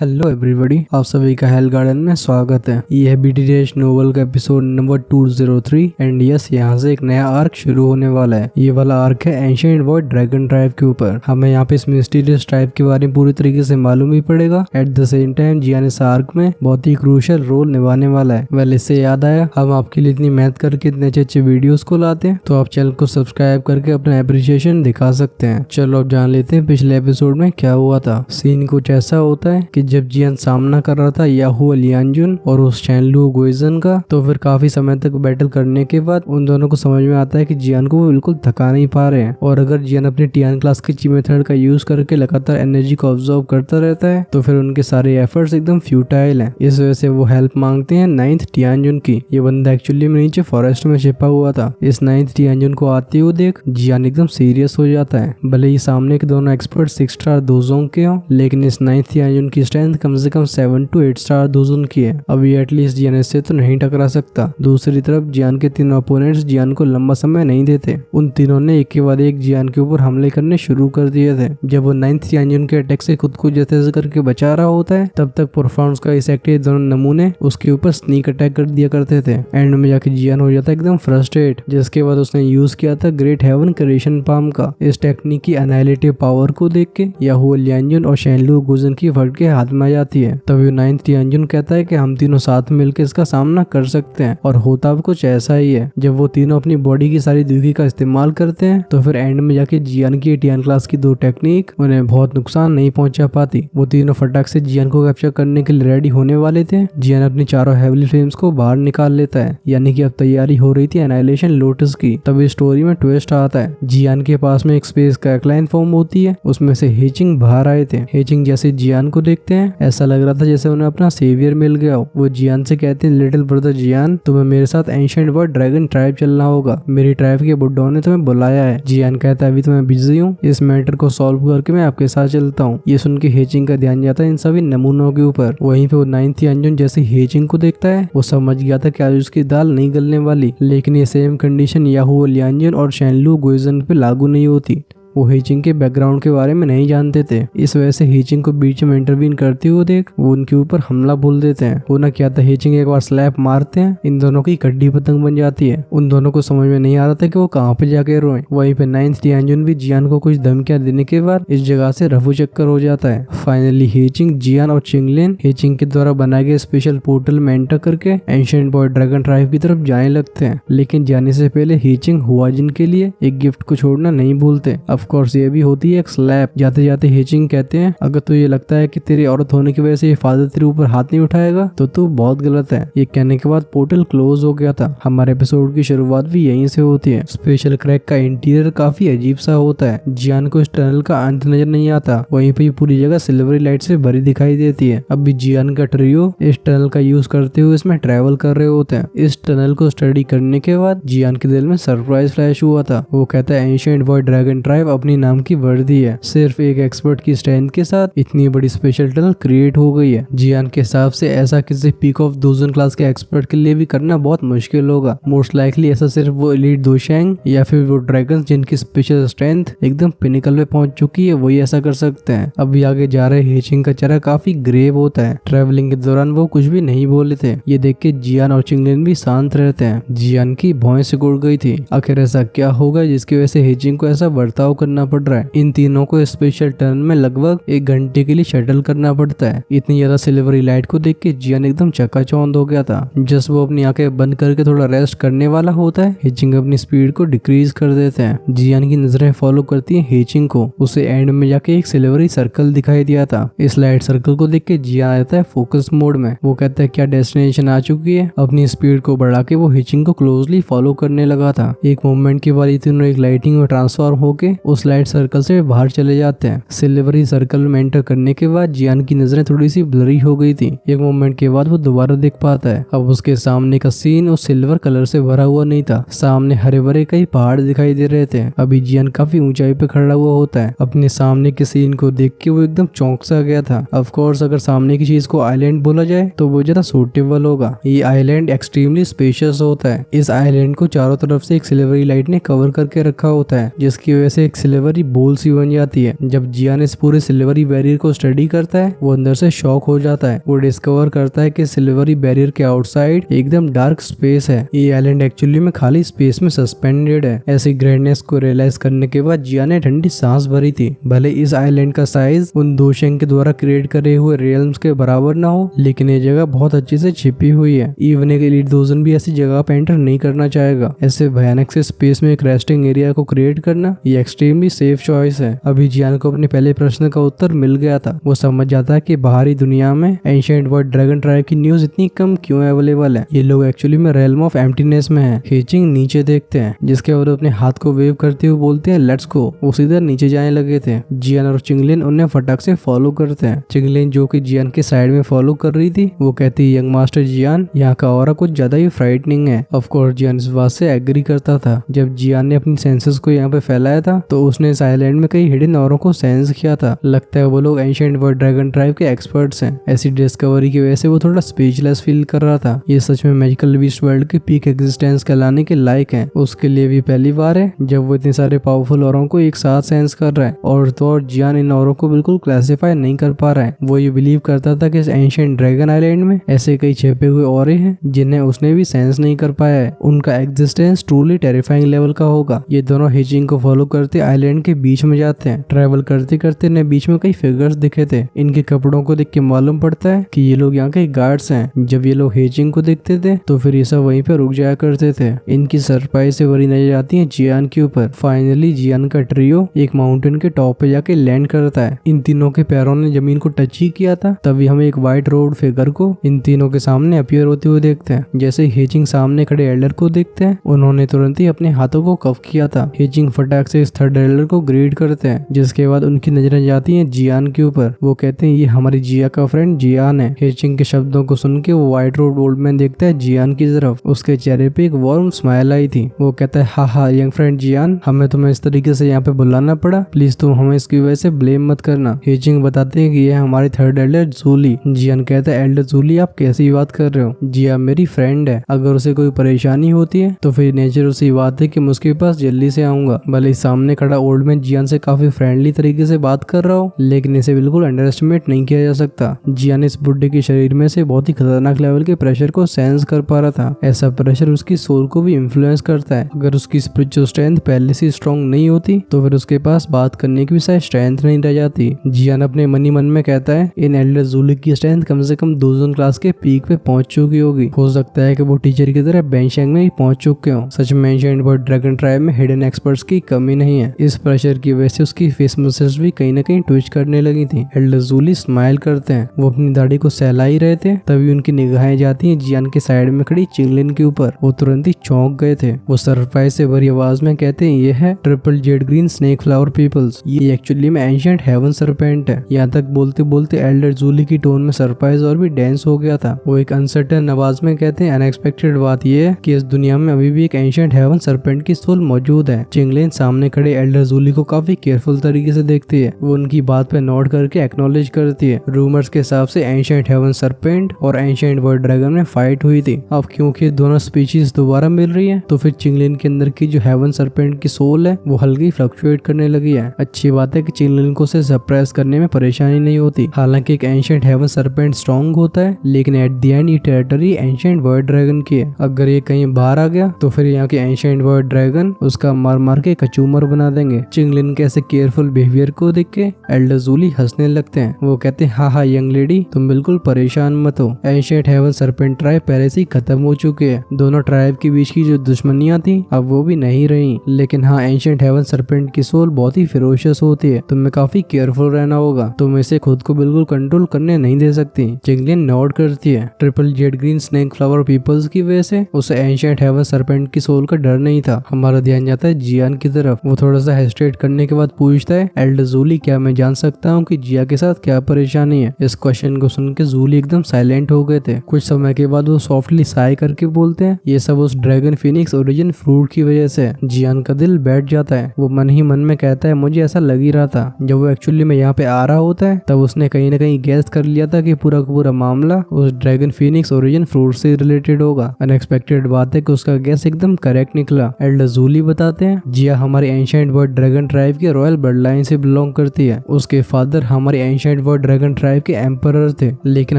Hello everybody, आप सभी का हेल गार्डन में स्वागत है। यह बीटीएच नोवेल का एपिसोड नंबर 203 एंड यस, यहाँ से एक नया आर्क शुरू होने वाला है। ये वाला आर्क है एंशिएंट वॉइड ड्रैगन ट्राइब के ऊपर। हमें यहाँ पे इस मिस्टीरियस ट्राइब के बारे में पूरी तरीके से मालूम भी पड़ेगा। एट द सेम टाइम जियान इस आर्क में बहुत ही क्रूशियल रोल निभाने वाला है। वेल, इससे याद आया, हम आपके लिए इतनी मेहनत करके इतने अच्छे अच्छे वीडियोस को लाते हैं, तो आप चैनल को सब्सक्राइब करके अपना एप्रिसिएशन दिखा सकते हैं। चलो अब जान लेते हैं पिछले एपिसोड में क्या हुआ था। सीन कुछ ऐसा होता है कि जब जियान सामना कर रहा था याहू लियांजुन और उस चैनलू गोइजन का, तो फिर काफी समय तक बैटल करने के बाद उन दोनों को समझ में आता है कि जियान को वो बिल्कुल थका नहीं पा रहे हैं। और अगर जियान अपने टियान क्लास की ची मेथड का यूज करके लगातार एनर्जी को ऑब्जर्व करता रहता है, तो फिर उनके सारे एफर्ट्स एकदम फ्यूटाइल हैं। इस वजह से वो हेल्प मांगते हैं 9th टियानजुन की। ये बंदा एक्चुअली में नीचे फॉरेस्ट में छिपा हुआ था। इस 9th टियानजुन को आते हुए देख जियान एकदम सीरियस हो जाता है। भले ही सामने के दोनों एक्सपर्ट 6 स्टार दोजोंग के हों, लेकिन इस 9th टियानजुन की स्ट्रेंथ कम से कम 7 to 8 स्टार दोजों की है। अब ये एटलीस्ट जियान से तो नहीं टकरा सकता। दूसरी तरफ जियान के तीनों अपोनेंट्स जियान को लंबा समय नहीं देते। उन तीनों ने एक के बाद एक जियान के ऊपर हमले करने शुरू कर दिए थे। जब वो 9th टियानजुन के अटैक से खुद को जैसे करके बचा रहा होता है, तब तक परफॉर्मेंस का इस एक्टिव दोनों नमूने उसके ऊपर स्नीक अटैक कर दिया करते थे। एंड में जाके जियान हो जाता एकदम फ्रस्ट्रेट, जिसके बाद उसने यूज किया था ग्रेट हेवन क्रिएशन पाम का। इस टेक्निक की एनालिटिव पावर को देख के याहू लियांजुन और शैनलू गुजन की फट के हाथ में आ जाती है। तभी 9th टियानजुन कहता है कि हम तीनों साथ मिलकर इसका सामना कर सकते हैं। और होता भी कुछ ऐसा ही है। जब वो तीनों अपनी बॉडी की सारी दुखी का इस्तेमाल करते हैं, तो फिर एंड में जाके जियान की टियान क्लास की 2 टेक्निक उन्हें बहुत नुकसान नहीं पहुंचा पाती। वो तीनों फटाक से जियान को कैप्चर करने के लिए रेडी होने वाले थे। जियान अपनी चारों हेवली फ्लेम्स को बाहर निकाल लेता है, यानी कि अब तैयारी हो रही थी एनाइलेशन लोटस की। तभी स्टोरी में ट्विस्ट आता है। जियान के पास में एक स्पेस क्रैकलाइन फॉर्म होती है, उसमें से हेचिंग बाहर आए थे। हेचिंग जैसे जियान को देखते हैं, ऐसा लग रहा था जैसे उन्हें अपना सेवियर मिल गया हो। वो जियान से कहते हैं, लिटिल ब्रदर जियान, तुम्हें मेरे साथ एंशिएंट वॉइड ड्रैगन ट्राइब चलना होगा। मेरी ट्राइब के बुड्ढों ने तुम्हें बुलाया है। जियान कहता है, अभी तो मैं बिजी हूँ, इस मैटर को सॉल्व करके मैं आपके साथ चलता हूँ। ये सुन के हेचिंग का ध्यान जाता है इन सभी नमूनों के ऊपर। वहीं पे वो 9th टियानजुन जैसे हेचिंग को देखता है, वो समझ गया था कि आज उसकी दाल नहीं गलने वाली। लेकिन ये सेम कंडीशन याहू लियांजुन और शैनलू गोइजन पे लागू नहीं होती। वो हेचिंग के बैकग्राउंड के बारे में नहीं जानते थे। इस वजह से हेचिंग को बीच में इंटरवीन करते हुए देख वो उनके ऊपर हमला बोल देते हैं। वो ना क्या था, हेचिंग एक बार स्लैप मारते हैं, इन दोनों की कड्डी पतंग बन जाती है। उन दोनों को समझ में नहीं आ रहा था कि वो कहाँ पे जाके रोए। वहीं पे 9th टियानजुन भी जियान को कुछ धमकियां देने के बाद इस जगह से रफू चक्कर हो जाता है। फाइनली हेचिंग, जियान और चिंगलिन हेचिंग के द्वारा बनाए गए स्पेशल पोर्टल में एंटर करके एंशिएंट वॉइड ड्रैगन ट्राइब की तरफ जाने लगते हैं। लेकिन जाने से पहले हेचिंग हुआजिन के लिए एक गिफ्ट को छोड़ना नहीं भूलते। ऑफ कोर्स ये भी होती है एक स्लैप। जाते जाते हेचिंग कहते हैं, अगर तुझे लगता है कि तेरी औरत होने की वजह से ये फादर तेरे ऊपर हाथ नहीं उठाएगा, तो तू बहुत गलत है। ये कहने के बाद पोर्टल क्लोज हो गया था। हमारे एपिसोड की शुरुआत भी यहीं से होती है। स्पेशल क्रैक का इंटीरियर काफी अजीब सा होता है। जियान को इस टनल का अंत नजर नहीं आता। वहीं पे पूरी जगह सिल्वरी लाइट से भरी दिखाई देती है। अब भी जियान का ट्रियो इस टनल का यूज करते हुए इसमें ट्रेवल कर रहे होते हैं। इस टनल को स्टडी करने के बाद जियान के दिल में सरप्राइज फ्लैश हुआ था। वो कहता है, एंशिएंट वॉइड ड्रैगन ट्राइब अपनी नाम की वर्दी है। सिर्फ एक एक्सपर्ट की स्ट्रेंथ के साथ इतनी बड़ी स्पेशल टनल क्रिएट हो गई है। जियान के हिसाब से ऐसा किसी पीक ऑफ दोजन क्लास के एक्सपर्ट के लिए भी करना बहुत मुश्किल होगा। मोस्ट लाइकली ऐसा सिर्फ वो एलीट दोशैंग या फिर वो ड्रैगन्स जिनकी स्पेशल स्ट्रेंथ एकदम पिनिकल पे पहुंच चुकी है, वही ऐसा कर सकते हैं। अभी आगे जा रहे हेचिंग का चेहरा काफी ग्रेव होता है। ट्रेवलिंग के दौरान वो कुछ भी नहीं बोले थे। ये देख के जियान और चिंगलिन भी शांत रहते हैं। जियान की भौं सिकुड़ गई थी। आखिर ऐसा क्या होगा जिसकी वजह से हेचिंग को ऐसा बर्ताव करना पड़ रहा है। इन तीनों को स्पेशल टर्न में लगभग 1 घंटे के लिए शटल करना पड़ता है। इतनी ज्यादा सिल्वरी लाइट को देख के जियान एकदम चकाचौंध हो गया था। जस्ट वो अपनी आंखें बंद करके थोड़ा रेस्ट करने वाला होता है, हेचिंग अपनी स्पीड को डिक्रीज कर देते हैं। जियान की नजरें फॉलो करती है हेचिंग को। उसे एंड में जाके एक सिल्वरी सर्कल दिखाई दिया था। इस लाइट सर्कल को देख के जियान आता है फोकस मोड में। वो कहता है, क्या डेस्टिनेशन आ चुकी है। अपनी स्पीड को बढ़ा के वो हेचिंग को क्लोजली फॉलो करने लगा था। एक मूवमेंट के बाद ये तीनों एक लाइटिंग में ट्रांसफॉर्म होके उस लाइट सर्कल से बाहर चले जाते हैं। सिल्वरी सर्कल में एंटर करने के बाद जियान की नजरें थोड़ी सी ब्लरी हो गई थी। एक मोमेंट के बाद वो दोबारा देख पाता है। अब उसके सामने का सीन उस सिल्वर कलर से भरा हुआ नहीं था। सामने हरे भरे कई पहाड़ दिखाई दे रहे थे। अभी जियान काफी ऊंचाई पे खड़ा हुआ होता है। अपने सामने के सीन को देख के वो एकदम चौंक सा गया था। ऑफ कोर्स अगर सामने की चीज को आइलैंड बोला जाए तो वो ज्यादा सूटेबल होगा। ये आइलैंड एक्सट्रीमली स्पेशियस होता है। इस आइलैंड को चारों तरफ से एक सिल्वरी लाइट ने कवर करके रखा होता है, जिसकी वजह से एक सिल्वरी बोल सी बन जाती है। जब जियान इस पूरे सिल्वरी बैरियर को स्टडी करता है वो अंदर से शॉक हो जाता है। वो डिस्कवर करता है कि सिल्वरी बैरियर के आउटसाइड एकदम डार्क स्पेस है। ये आइलैंड एक्चुअली में खाली स्पेस में सस्पेंडेड है। ऐसी ग्रैंडनेस को रियलाइज करने के बाद जियान ने ठंडी सांस भरी थी। भले इस आइलैंड का साइज उन दोशेंग के द्वारा क्रिएट करे हुए रियल्म्स के बराबर ना हो, लेकिन ये जगह बहुत अच्छे से छिपी हुई है। इवन एक एलीट दोजन भी ऐसी जगह पे एंटर नहीं करना चाहेगा। ऐसे भयानक से स्पेस में एक रेस्टिंग एरिया को क्रिएट करना ये एक्सट्रीमली सेफ चॉइस है। अभी जियान को अपने पहले प्रश्न का उत्तर मिल गया था। वो समझ जाता है कि बाहरी दुनिया में एंशिएंट वर्ल्ड ड्रैगन ट्राइब की न्यूज इतनी कम क्यों अवेलेबल है। ये लोग एक्चुअली में रेल्म ऑफ एम्प्टीनेस में है। हेचिंग नीचे देखते हैं, जिसके बाद अपने हाथ को वेव करते हुए बोलते हैं लेट्स गो। वो सीधा नीचे जाने लगे थे। जियान और चिंगलिन उन्हें फटाक से फॉलो करते हैं। चिंगलिन जो कि जियान के साइड में फॉलो कर रही थी वो कहती है यंग मास्टर जियान, यहाँ का ऑरा कुछ ज्यादा ही फ्राइटनिंग है। ऑफ कोर्स जियान इस बात से एग्री करता था। जब जियान ने अपनी सेंसेस को यहाँ पे फैलाया था तो उसने इस आइलैंड में कई हिडन ऑरों को सेंस किया था। लगता है वो लोग एंशिएंट वर्ल्ड ड्रैगन ट्राइब के एक्सपर्ट्स हैं। ऐसी डिस्कवरी की वजह से वो थोड़ा स्पीचलेस फील कर रहा था। ये सच में मैजिकल बीस्ट वर्ल्ड के पीक एग्जिस्टेंस कहलाने के लायक है। उसके लिए भी पहली बार है जब वो इतने सारे पावरफुल ऑरों को एक साथ सेंस कर रहा है। और तो और जियान इन ऑरों को बिल्कुल क्लासिफाई नहीं कर पा रहा है। वो ये बिलीव करता था कि इस एंशिएंट ड्रैगन आइलैंड में ऐसे कई छिपे हुए ऑरे हैं जिन्हें उसने भी सेंस नहीं कर पाया है। उनका एग्जिस्टेंस ट्रूली टेरिफाइंग लेवल का होगा। ये दोनों हेचिंग को फॉलो करते आइलैंड के बीच में जाते हैं। ट्रैवल करते करते इन्हें बीच में कई फिगर्स दिखे थे। इनके कपड़ों को देख के मालूम पड़ता है कि ये लोग यहाँ के गार्ड्स हैं। जब ये लोग हेचिंग को देखते थे तो फिर ये सब वहीं पे रुक जाया करते थे। इनकी सरप्राइज से भरी नजर आती है जियान के ऊपर। फाइनली जियान का ट्रियो एक माउंटेन के टॉप पे जाके लैंड करता है। इन तीनों के पैरों ने जमीन को टच ही किया था। तभी हम एक व्हाइट रोड फिगर को इन तीनों के सामने अपीयर होते हुए देखते हैं। जैसे हेचिंग सामने खड़े एल्डर को देखते हैं उन्होंने तुरंत ही अपने हाथों को कफ किया था। हेचिंग फटाक से इस थर्ड एल्डर को ग्रीट करते हैं, जिसके बाद उनकी नजरें जाती हैं जियान के ऊपर। वो कहते हैं ये हमारी जिया का फ्रेंड जियान है। हेचिंग के शब्दों को सुन के वो व्हाइट रोड ओल्ड मैन देखता है जियान की तरफ। उसके चेहरे पे एक वार्म स्माइल आई थी। वो कहता है हाँ यंग फ्रेंड जियान, हमें तुम्हें इस तरीके से यहाँ पे बुलाना पड़ा, प्लीज तुम हमें इसकी वजह से ब्लेम मत करना। हेचिंग बताते हैं कि ये हमारी थर्ड एल्डर जूली। जियान कहता है एल्डर जूली आप कैसी बात कर रहे हो? जिया मेरी फ्रेंड है, अगर उसे कोई परेशानी होती है तो फिर नेचर सी बात है कि मैं उसके पास जल्दी से आऊंगा। भले सामने खड़ा ओल्ड मैन जियान से काफी फ्रेंडली तरीके से बात कर रहा हो, लेकिन इसे बिल्कुल अंडर एस्टिमेट नहीं किया जा सकता। जियान इस बुड्ढे के शरीर में से बहुत ही खतरनाक लेवल के प्रेशर को सेंस कर पा रहा था। ऐसा प्रेशर उसकी सोल को भी इन्फ्लुएंस करता है। अगर उसकी स्पिरिचुअल स्ट्रेंथ पहले से स्ट्रॉन्ग नहीं होती तो फिर उसके पास बात करने की भी शायद स्ट्रेंथ नहीं रह जाती। जियान अपने मनी मन में कहता है इन एल्डर जूली की स्ट्रेंथ कम से कम दोजन क्लास के पीक पे पहुंच चुकी होगी। हो सकता है कि वो टीचर की तरह बेंशेंग में ही पहुंच चुके हो। सच में एंशिएंट वर्ल्ड ड्रैगन ट्राइब में हिडन एक्सपर्ट्स की कमी नहीं है। इस प्रेशर की वजह से उसकी फेस मसल्स भी कहीं ना कहीं ट्विच करने लगी थी। एल्डर जूली स्माइल करते हैं। वो अपनी दाढ़ी को सहला ही रहे थे, तभी उनकी निगाहें जाती हैं जियान के साइड में खड़ी चिंगलिन के ऊपर। वो तुरंत ही चौंक गए थे। वो सरप्राइज से भरी आवाज में कहते हैं ये है triple jade green snake flower peoples. ये एक्चुअली में एंशिएंट हेवन सरपेंट है। यहाँ तक बोलते बोलते एल्डर जूली की टोन में सरप्राइज और भी डेंस हो गया था। वो एक अनसर्टेन आवाज में कहते हैं अनएक्सपेक्टेड बात ये है कि इस दुनिया में अभी भी एक एंशिएंट हेवन सरपेंट की सोल मौजूद है। चिंगलिन सामने खड़े एल्डर जूली को काफी केयरफुल तरीके से देखती है। वो उनकी बात पे नोट करके एक्नॉलेज करती है। रूमर्स के हिसाब से एंशिएंट हेवन सरपेंट और एंशिएंट वर्ल्ड ड्रैगन में फाइट हुई थी। अब क्योंकि दोनों स्पीशीज दोबारा मिल रही है तो फिर चिंगलिन के अंदर की जो हेवन सरपेंट की सोल है वो हल्की फ्लक्चुएट करने लगी है। अच्छी बात है कि चिंगलिन को उसे सप्रेस करने में परेशानी नहीं होती। हालांकि एक एंशिएंट हेवन सरपेंट स्ट्रॉन्ग होता है, लेकिन एट द एंड ये टेरिटरी एंशिएंट वर्ल्ड ड्रैगन की है। अगर ये कहीं बाहर आ गया तो फिर यहाँ के एंशिएंट वर्ल्ड ड्रैगन उसका मार मार के कचूमर बना देंगे। चिंगलिन के ऐसे केयरफुल बिहेवियर को देख के एल्डर जूली हंसने लगते हैं। वो कहते हैं हाँ यंग लेडी, तुम बिल्कुल परेशान मत हो। एंशिएंट हेवन सरपेंट ट्राइब पहले से ही खत्म हो चुके हैं। दोनों ट्राइब के बीच की जो दुश्मनियां थी अब वो भी नहीं रही। लेकिन हाँ एंशिएंट हेवन सरपेंट की सोल बहुत ही फिरोशियस होती है। तुम्हें काफी केयरफुल रहना होगा। तुम इसे खुद को बिल्कुल कंट्रोल करने नहीं दे सकती। चिंगलिन नोट करती है। Triple jade green snake flower peoples की वजह से उसे एंशिएंट हेवन सरपेंट की सोल का डर नहीं था। हमारा ध्यान जाता है जियान की तरफ। वो थोड़ा सा हेस्टेट करने के बाद पूछता है एल्डर जूली क्या मैं जान सकता हूँ कि जिया के साथ क्या परेशानी है? इस क्वेश्चन को सुन के जूली एकदम साइलेंट हो गए थे। कुछ समय के बाद वो सॉफ्टली साई करके बोलते हैं ये सब उस ड्रैगन फिनिक्स ओरिजिन फ्रूट की वजह से। जियान का दिल बैठ जाता है। वो मन ही मन में कहता है मुझे ऐसा लग ही रहा था। जब वो एक्चुअली में यहाँ पे आ रहा होता है तब उसने कहीं ना कहीं गैस कर लिया था कि पूरा का पूरा मामला उस ड्रैगन फिनिक्स ओरिजिन फ्रूट से रिलेटेड होगा। अनएक्सपेक्टेड बात है कि उसका गैस एकदम करेक्ट निकला। एल्डर जूली बताते हैं जिया हमारे ancient ancient word dragon tribe के रॉयल ब्लड लाइन से बिलोंग करती है। उसके फादर हमारे एंशिएंट वर्ड ड्रैगन ट्राइब के एम्परर थे, लेकिन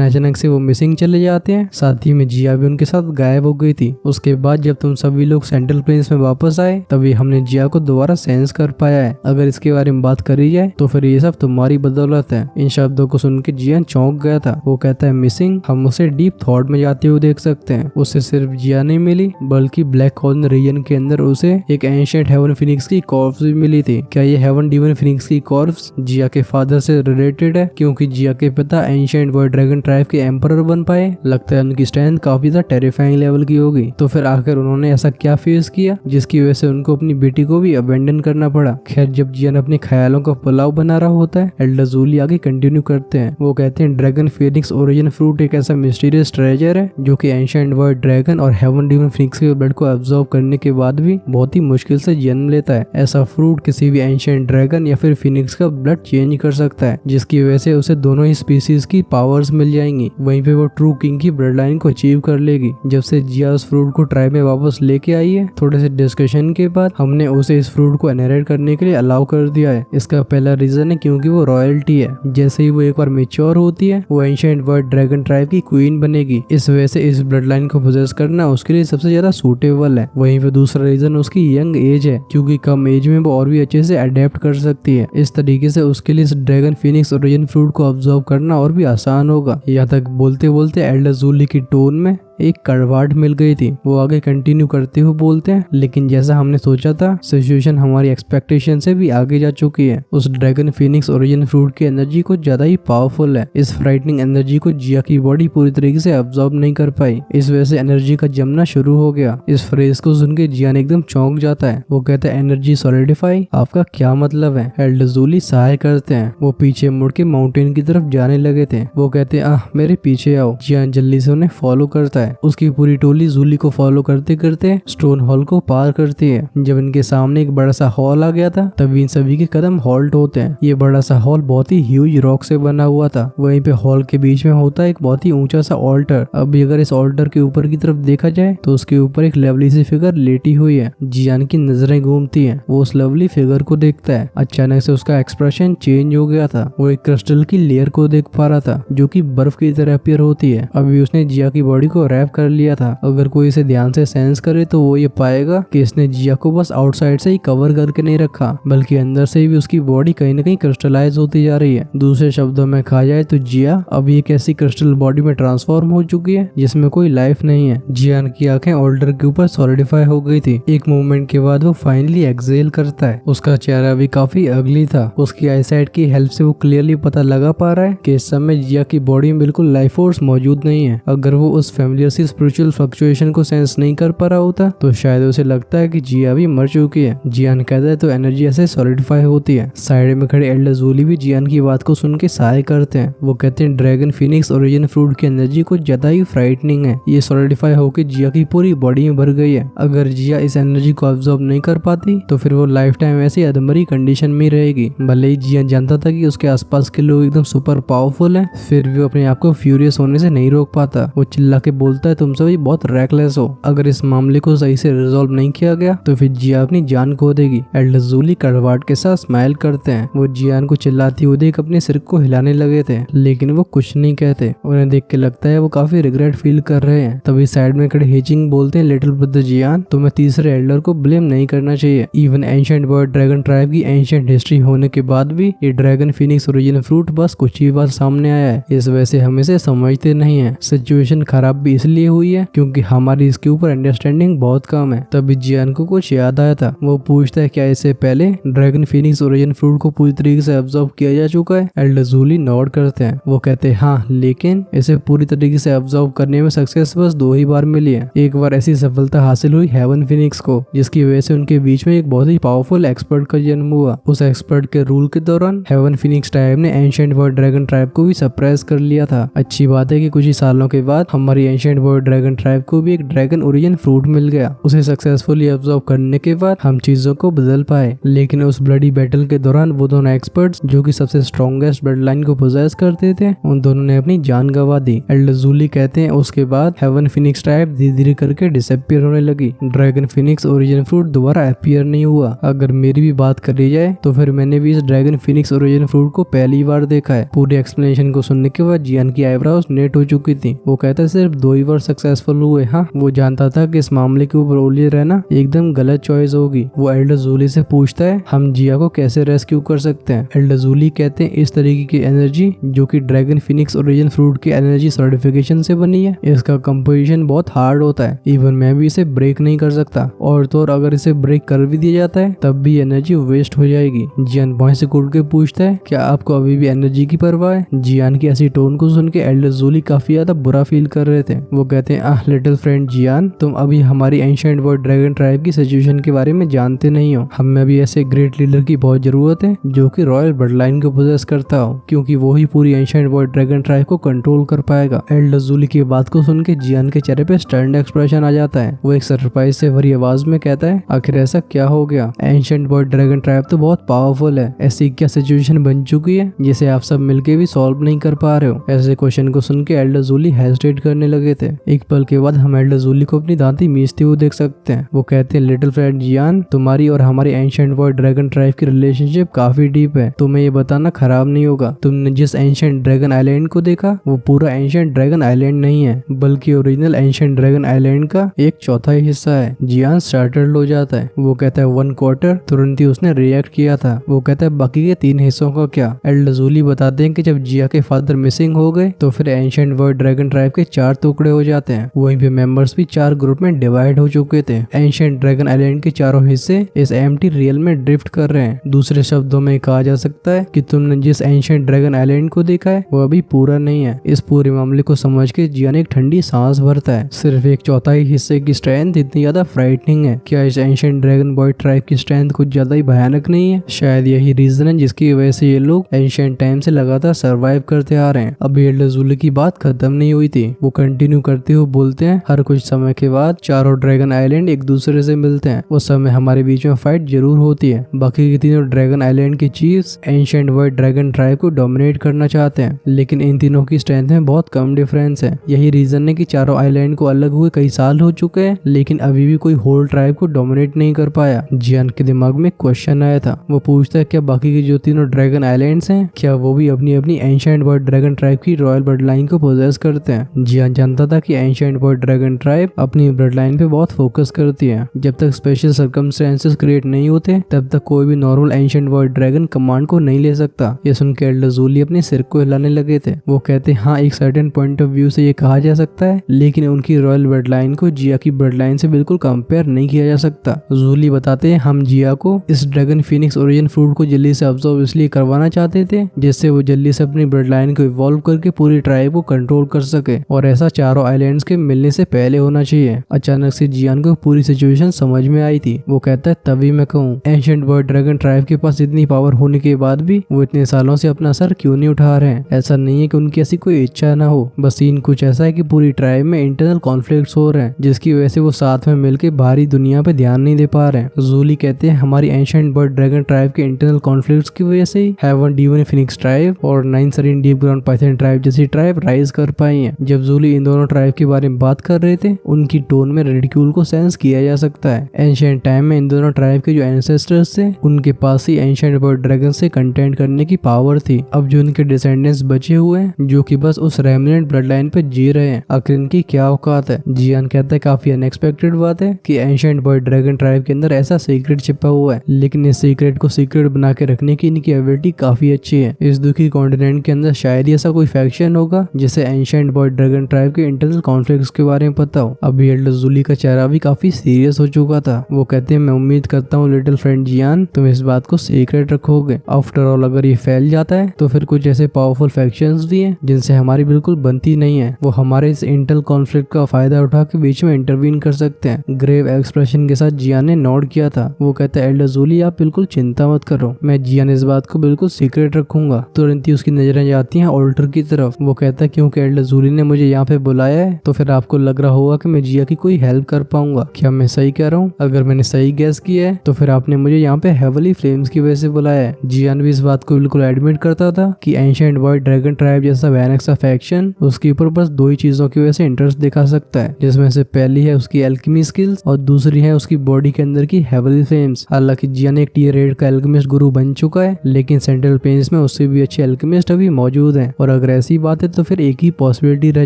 अचानक से वो मिसिंग चले जाते हैं। साथ ही में जिया भी उनके साथ गायब हो गई थी। उसके बाद जब तुम सभी लोग सेंट्रल प्लेन्स में वापस आए तभी हमने जिया को दोबारा सेंस कर पाया है। अगर इसके बारे में बात करी जाए तो फिर ये सब तुम्हारी बदौलत है। इन शब्दों को सुन के जियान चौंक गया था। वो कहता है मिसिंग, हम उसे डीप थॉट में जाते हुए देख सकते हैं। उसे सिर्फ जिया नहीं मिली बल्कि ब्लैक कॉर्नर रीजन के अंदर उसे एक एंशिएंट हेवन फिनिक्स की कॉर्प्स भी मिली थी। क्या ये हेवन डिवन फिनिक्स की कॉर्प्स जिया के फादर से रिलेटेड है, क्योंकि जिया के पिता एंशिएंट वर्ड ड्रैगन ट्राइब के एम्परर बन पाए? लगता है उनकी स्ट्रेंथ काफी ज्यादा टेरिफाइंग लेवल की होगी। तो फिर आखिर उन्होंने ऐसा क्या फेस किया जिसकी वजह से उनको अपनी बेटी को भी अबेंडन करना पड़ा? खैर, जब जियान अपने ख्यालों का पुलाव बना रहा होता है, एल्डर जूली आगे कंटिन्यू करते हैं। वो कहते हैं ड्रैगन फिनिक्स ओरिजिन फ्रूट एक ऐसा मिस्टीरियस ट्रेजर है जो कि एंशिएंट वर्ड ड्रैगन और हेवन डिवन फिनिक्स के ब्लड को एब्जॉर्ब करने के बाद भी बहुत ही मुश्किल से जन्म लेता है। ऐसा फ्रूट किसी भी एंशिएंट ड्रैगन या फिर फिनिक्स का ब्लड चेंज कर सकता है, जिसकी वजह से उसे दोनों ही स्पीसीज की पावर्स मिल जाएंगी। वहीं पे वो ट्रू किंग की ब्लड लाइन को अचीव कर लेगी। जब से जिया उस फ्रूट को ट्राइब में वापस लेके आई है, थोड़े से डिस्कशन के बाद हमने उसे इस फ्रूट को इनहेरिट करने के लिए अलाउ कर दिया है। इसका पहला रीजन है क्योंकि वो रॉयल्टी है। जैसे ही वो एक बार मेच्योर होती है, वो एंशिएंट वर्ड ड्रैगन ट्राइब की क्वीन बनेगी। इस वजह से इस ब्लड लाइन को पोजेस करना उसके लिए सबसे ज्यादा सूटेबल है। वहीं पे दूसरा रीजन उसकी यंग एज है, क्योंकि कम एज में वो और भी अच्छे से अडेप्ट कर सकती है। इस तरीके से उसके लिए इस ड्रैगन फिनिक्स ओरिजिन फ्रूट को ऑब्जर्व करना और भी आसान होगा। यहाँ तक बोलते बोलते एल्डर जूली की टोन में एक कड़वाहट मिल गई थी। वो आगे कंटिन्यू करते हुए बोलते हैं, लेकिन जैसा हमने सोचा था, सिचुएशन हमारी एक्सपेक्टेशन से भी आगे जा चुकी है। उस ड्रैगन फिनिक्स ओरिजिन फ्रूट की एनर्जी कुछ ज्यादा ही पावरफुल है। इस फ्राइटनिंग एनर्जी को जिया की बॉडी पूरी तरीके से अब्सॉर्ब नहीं कर पाई। इस वजह से एनर्जी का जमना शुरू हो गया। इस फ्रेज को सुन के जियान एकदम चौंक जाता है। वो कहता है, एनर्जी सॉलिडिफाई, आपका क्या मतलब है? एल्डर जूली सहाय करते हैं। वो पीछे मुड़ के माउंटेन की तरफ जाने लगे थे। वो कहते हैं, मेरे पीछे आओ। जियान जल्दी से उन्हें फॉलो करता है। उसकी पूरी टोली जूली को फॉलो करते करते स्टोन हॉल को पार करती है। जब इनके सामने एक बड़ा सा हॉल आ गया था, तभी इन सभी के कदम हॉल्ट होते हैं। ये बड़ा सा हॉल बहुत ही ह्यूज रॉक से बना हुआ था। वहीं पे हॉल के बीच में होता है एक बहुत ही ऊंचा सा ऑल्टर। अब अगर इस ऑल्टर के ऊपर की तरफ देखा जाए तो उसके ऊपर एक लवली सी फिगर लेटी हुई है। जियान की नजरें घूमती हैं। वो उस लवली फिगर को देखता है। अचानक से उसका एक्सप्रेशन चेंज हो गया था। वो एक क्रिस्टल की लेयर को देख पा रहा था जो कि बर्फ की तरह अपीयर होती है। अभी उसने जिया की बॉडी को रैप कर लिया था। अगर कोई इसे ध्यान से सेंस करे तो वो ये पाएगा कि इसने जिया को बस आउटसाइड से ही कवर करके नहीं रखा, बल्कि अंदर से भी उसकी बॉडी कहीं ना कहीं क्रिस्टलाइज होती जा रही है। दूसरे शब्दों में कहा जाए तो जिया अभी एक ऐसी क्रिस्टल बॉडी में ट्रांसफॉर्म हो चुकी है जिसमें कोई लाइफ नहीं है। जियान की आंखें ऑल्डर के ऊपर सॉलिडिफाई हो गई थी। एक मूवमेंट के बाद वो फाइनली एक्सेल करता है। उसका चेहरा भी काफी अगली था। उसकी आईसाइट की हेल्प से वो क्लियरली पता लगा पा रहा है कि इस समय जिया की बॉडी में बिल्कुल लाइफ फोर्स मौजूद नहीं है। अगर वो उस फैमिलियर सी स्पिरिचुअल फ्लक्चुएशन को सेंस नहीं कर पा रहा होता तो शायद उसे लगता है कि जिया भी मर चुकी है। जियान कहता है तो एनर्जी ऐसे सॉलिडिफाई होती है। साइड में खड़े एल्डर जूली भी जियान की बात को सुन के सहाय करते हैं। वो कहते हैं ड्रैगन फिनिक्स ओरिजिन फ्रूट की एनर्जी कुछ ज्यादा ही फ्राइटनिंग है। ये सॉलिडिफाई होकर जिया की पूरी बॉडी में भर गई है। अगर जिया इस एनर्जी को ऑब्जॉर्ब नहीं कर पाती तो फिर वो लाइफ टाइम ऐसी अधमरी कंडीशन में रहेगी। भले ही जिया जानता था कि उसके आसपास के लोग एकदम सुपर पावरफुल हैं, फिर भी वो अपने आप को फ्यूरियस होने से नहीं रोक पाता। वो चिल्ला के बोलता है, तुम सभी बहुत रेकलेस हो। अगर इस मामले को सही से रिजॉल्व नहीं किया गया तो फिर जिया अपनी जान खो देगी। एल्डर जूली कड़वाहट के साथ स्माइल करते हैं। वो जियान को चिल्लाती हुई देख अपने सिर को हिलाने लगे थे, लेकिन वो कुछ नहीं कहते। उन्हें देख के लगता है वो काफी रिग्रेट फील कर रहे हैं। तभी साइड में खड़े हेचिंग बोलते हैं, लिटिल ब्रदर जियान, तुम्हें तीसरे एल्डर को ब्लेम नहीं करना चाहिए। Even ancient word dragon tribe की एंशिएंट हिस्ट्री होने के बाद भी ये ड्रैगन फिनिक्स ओरिजिन फ्रूट बस कुछ ही बार सामने आया है। इस वजह से हम इसे समझते नहीं है। सिचुएशन खराब भी इसलिए हुई है क्योंकि हमारी इसके ऊपर अंडरस्टैंडिंग बहुत कम है। तभी जियान को कुछ याद आया था। वो पूछता है, क्या इससे पहले ड्रैगन फिनिक्स ओरिजिन फ्रूट को पूरी तरीके से ऑब्जर्व किया जा चुका है? एल्डर जूली नोट करते हैं। वो कहते हैं, हाँ, लेकिन इसे पूरी तरीके से ऑब्जर्व करने में सक्सेस बस 2 ही बार मिली है। एक बार ऐसी सफलता हासिल हुई हेवन फिनिक्स को, जिसकी वजह से उनके बीच में एक बहुत ही पावरफुल एक्सपर्ट का जन्म हुआ। उस एक्सपर्ट के रूल के दौरान हेवन फिनिक्स ट्राइब ने एंशिएंट वर्ड ड्रैगन ट्राइब को भी सरप्राइज कर लिया था। अच्छी बात है कि कुछ ही सालों के बाद हमारी ancient ancient world dragon tribe को भी एक ड्रैगन ओरिजिन फ्रूट मिल गया। उसे सक्सेसफुली ऑब्जर्व करने के बाद हम चीजों को बदल पाए, लेकिन उस ब्लडी बैटल के दौरान वो दोनों एक्सपर्ट्स जो कि सबसे स्ट्रॉन्गेस्ट ब्लड लाइन को पोजेस करते थे, उन दोनों ने अपनी जान गंवा दी। एल्डर जूली कहते हैं उसके बाद हेवन फिनिक्स ट्राइब धीरे धीरे करके डिसअपीयर होने लगी। ड्रैगन फिनिक्स ओरिजिन फ्रूट दोबारा अपीयर नहीं हुआ। अगर मेरी भी बात करी जाए तो फिर मैंने भी इस ड्रैगन फिनिक्स ओरिजिन फ्रूट को पहली बार देखा है। पूरी एक्सप्लेनेशन को सुनने के बाद जियान की आईब्रोज नेट हो चुकी थी। वो कहता है सिर्फ 2 ही बार सक्सेसफुल हुए। हाँ, वो जानता था कि इस मामले के ऊपर उलझे रहना एकदम गलत चॉइस होगी। वो एल्डर जूली से पूछता है हम जिया को कैसे रेस्क्यू कर सकते हैं। एल्डर जूली कहते हैं इस तरीके की एनर्जी जो कि ड्रैगन फिनिक्स ओरिजिन फ्रूट की एनर्जी सर्टिफिकेशन से बनी है, इसका कंपोजिशन बहुत हार्ड होता है। इवन मैं भी इसे ब्रेक नहीं कर सकता, और तो और अगर इसे ब्रेक कर भी दिया जाता है तब भी एनर्जी वेस्ट हो जाएगी। जियान भौं से कूद के पूछता है क्या आपको अभी भी एनर्जी की परवाह है। जियान की ऐसी टोन को सुन के एल्डर जूली काफी ज्यादा बुरा फील कर रहे थे। वो कहते हैं लिटिल फ्रेंड जियान, तुम अभी हमारी एंशिएंट वर्ल्ड ड्रैगन ट्राइब की सिचुएशन के बारे में जानते नहीं हो। हमें भी ऐसे ग्रेट लीडर की बहुत जरूरत है जो कि रॉयल ब्लड लाइन को पोजेस करता हो, क्योंकि वो ही पूरी एंशिएंट वर्ल्ड ड्रैगन ट्राइब को कंट्रोल कर पाएगा। एल्डर जूली की बात को सुन के जियान के चेहरे पे स्टर्न एक्सप्रेशन आ जाता है। वो एक सरप्राइज से भरी आवाज में कहता है आखिर ऐसा क्या हो गया। एंशिएंट वर्ल्ड ड्रैगन ट्राइब तो बहुत पावरफुल है, ऐसी क्या सिचुएशन बन चुकी है जिसे आप सब मिलके भी सॉल्व नहीं कर पा रहे हो। ऐसे क्वेश्चन को सुन के एल्डर जूली हेजिटेट करने लगे थे। एक पल के बाद हम एल्डर जूली को अपनी दांती मीचते हुए देख सकते हैं। वो कहते हैं लिटिल फ्रेंड जियान, तुम्हारी और हमारी एंशिएंट वर्ल्ड ड्रैगन ट्राइब की रिलेशनशिप काफी डीप है। तुम्हें ये बताना खराब नहीं होगा। तुमने जिस एंशिएंट ड्रैगन आइलैंड को देखा वो पूरा एंशिएंट ड्रैगन आइलैंड नहीं है, बल्कि ओरिजिनल एंशिएंट ड्रैगन आइलैंड का एक चौथा हिस्सा है। जियान स्टार्टल्ड हो जाता है। वो कहता है 1/4। तुरंत ही उसने रिएक्ट किया था। वो कहता है बाकी के 3 हिस्सों का क्या। एल्डर जूली बताते हैं कि जब जिया के फादर मिसिंग हो गए तो फिर एंशिएंट वर्ल्ड ड्रैगन ट्राइब के 4 टुकड़े हो जाते हैं। वहीं पे मेंबर्स भी 4 ग्रुप में डिवाइड हो चुके थे। एंशिएंट ड्रैगन आइलैंड के चारों हिस्से इस एम्प्टी रियल में ड्रिफ्ट कर रहे हैं। दूसरे शब्दों में कहा जा सकता है कि तुमने जिस एंशिएंट ड्रैगन आइलैंड को देखा है वो अभी पूरा नहीं है। इस पूरे मामले को समझ के जियान एक ठंडी सांस भरता है। सिर्फ एक चौथाई हिस्से की स्ट्रेंथ इतनी ज्यादा फ्राइटनिंग है। क्या इस एंशिएंट ड्रैगन बॉय ट्राइब की स्ट्रेंथ कुछ ज्यादा ही भयानक नहीं है। शायद यही रीजन है जिसकी वजह से ये लोग एंशिएंट टाइम से लगातार सर्वाइव करते आ रहे हैं। अभी एल्डर जूली की बात खत्म नहीं हुई थी। वो कंटिन्यू करते हुए बोलते हैं हर कुछ समय के बाद चारों ड्रैगन आइलैंड एक दूसरे से मिलते हैं। उस समय हमारे बीच में फाइट जरूर होती है। बाकी के तीनों ड्रैगन आइलैंड के chiefs ancient world dragon tribe को डोमिनेट करना चाहते हैं, लेकिन इन तीनों की स्ट्रेंथ में बहुत कम डिफरेंस है। यही रीजन है कि चारों आइलैंड को अलग हुए कई साल हो चुके हैं, लेकिन अभी भी कोई होल ट्राइब को डोमिनेट नहीं कर पाया। जियान के दिमाग में क्वेश्चन आया था। वो पूछता है क्या बाकी के जो तीनों ड्रैगन आइलैंड्स हैं क्या वो भी अपनी अपनी एंशिएंट वर्ल्ड ड्रैगन ट्राइब की रॉयल ब्लड लाइन को पोजेस करते हैं। जियान जानता था कि एंशिएंट वर्ल्ड ड्रैगन ट्राइब अपनी ब्लड लाइन पे बहुत फोकस करती है। जब तक स्पेशल सर्कमस्टेंसेस क्रिएट नहीं होते तब तक कोई भी normal ancient world dragon command को नहीं ले सकता। ये सुन के एल्डर जूली अपने सिर को हिलाने लगे थे। वो कहते हाँ एक सर्टेन पॉइंट ऑफ व्यू से ये कहा जा सकता है, लेकिन उनकी रॉयल ब्लड लाइन को जिया की ब्लड लाइन से बिल्कुल कंपेयर नहीं किया जा सकता। जूली बताते हैं हम जिया को इस ड्रैगन फिनिक्स ओरिजिन फ्रूट को जल्दी से ऑब्जर्व इसलिए करवाना चाहते थे जिससे वो जल्दी से अपनी ब्लड लाइन को इवॉल्व करके पूरी ट्राइब को कंट्रोल कर सके, और ऐसा चारों आइलैंड्स के मिलने से पहले होना चाहिए। अचानक से जियान को पूरी सिचुएशन समझ में आई थी। वो कहता है तभी मैं कहूँ एंशिएंट वर्ल्ड ड्रैगन ट्राइब के पास इतनी पावर होने के बाद भी वो इतने सालों से अपना सर क्यों नहीं उठा रहे हैं। ऐसा नहीं है कि उनकी ऐसी कोई इच्छा ना हो, बस सीन कुछ ऐसा है कि पूरी ट्राइब में इंटरनल कॉन्फ्लिक्ट्स हो रहे हैं जिसकी वजह से वो साथ में मिलकर बाहरी दुनिया पे ध्यान नहीं दे पा रहे हैं। जूली कहते हैं हमारी एंशिएंट वर्ल्ड ड्रैगन ट्राइब के इंटरनल कॉन्फ्लिक्ट्स की वजह से ही हेवन डीवन फिनिक्स ट्राइब और 9 serene deep ground python tribe जैसी ट्राइब राइज कर पाई है। जब जूली इन दोनों ट्राइब के बारे में बात कर रहे थे उनकी टोन में रिडिक्यूल को सेंस किया जा सकता है। एंशिएंट टाइम में इन दोनों ट्राइब के जो एंसेस्टर्स थे उनके पास ही एंशिएंट वर्ल्ड ड्रैगन से कंटेंट करने की पावर थी। अब जो उनके डिसेंडेंट्स बचे हुए हैं जो कि बस उस रेमिनेंट ब्लड लाइन पे जी रहे हैं, आखिर इनकी क्या औकात है। जियान कहता है काफी अनएक्सपेक्टेड बात है कि एंशिएंट वर्ल्ड ड्रैगन ट्राइब के अंदर ऐसा सीक्रेट छिपा हुआ है, लेकिन इस सीक्रेट को सीक्रेट बना के रखने की इनकी एबिलिटी काफी अच्छी है। इस दुखी कॉन्टिनेंट के अंदर शायद ही ऐसा कोई फैक्शन होगा जिसे एंशिएंट वर्ल्ड ड्रैगन ट्राइब के इंटरनल कॉन्फ्लिक्ट्स के बारे में पता हो। अभी एल्डर जूली का चेहरा भी काफी सीरियस हो चुका था। वो कहते हैं मैं उम्मीद करता हूँ लिटिल फ्रेंड जियान तुम इस बात को सीक्रेट रखोगे। आफ्टर ऑल अगर ये फैल जाता है तो फिर कुछ ऐसे पावरफुल फैक्शंस भी हैं जिनसे हमारी बिल्कुल बनती नहीं है। वो हमारे इस इंटरनल कॉन्फ्लिक्ट का फायदा उठा के बीच में इंटरवीन कर सकते हैं। ग्रेव एक्सप्रेशन के साथ जियान ने नोट किया था। वो कहता है एल्डर जूली आप बिल्कुल चिंता मत करो, मैं जियान इस बात को बिल्कुल सीक्रेट रखूंगा। तुरंत ही उसकी नजरें जाती हैं ऑल्टर की तरफ। वो कहता है क्योंकि एल्डर जूली ने मुझे यहाँ पे बुलाया बुलाया है तो फिर आपको लग रहा होगा कि मैं जिया की कोई हेल्प कर पाऊंगा। क्या मैं सही कह रहा हूँ? अगर मैंने सही गैस किया है तो फिर आपने मुझे यहाँ पे हेवनली फ्लेम्स की वजह से बुलाया है। जियान भी इस बात को बिल्कुल एडमिट करता था कि एंशिएंट वॉइड ड्रैगन ट्राइब जैसा भयानक सा फैक्शन उसके ऊपर बस दो ही चीजों की वजह से इंटरेस्ट दिखा सकता है, जिसमें से पहली है उसकी एल्केमी स्किल्स और दूसरी है उसकी बॉडी के अंदर की हेवनली फ्लेम्स। हालांकि जियान एक टियर 8 का एल्केमिस्ट गुरु बन चुका है, लेकिन सेंट्रल प्लेन्स में उससे भी अच्छे एल्केमिस्ट अभी मौजूद हैं। और अगर ऐसी बात है तो फिर एक ही पॉसिबिलिटी रह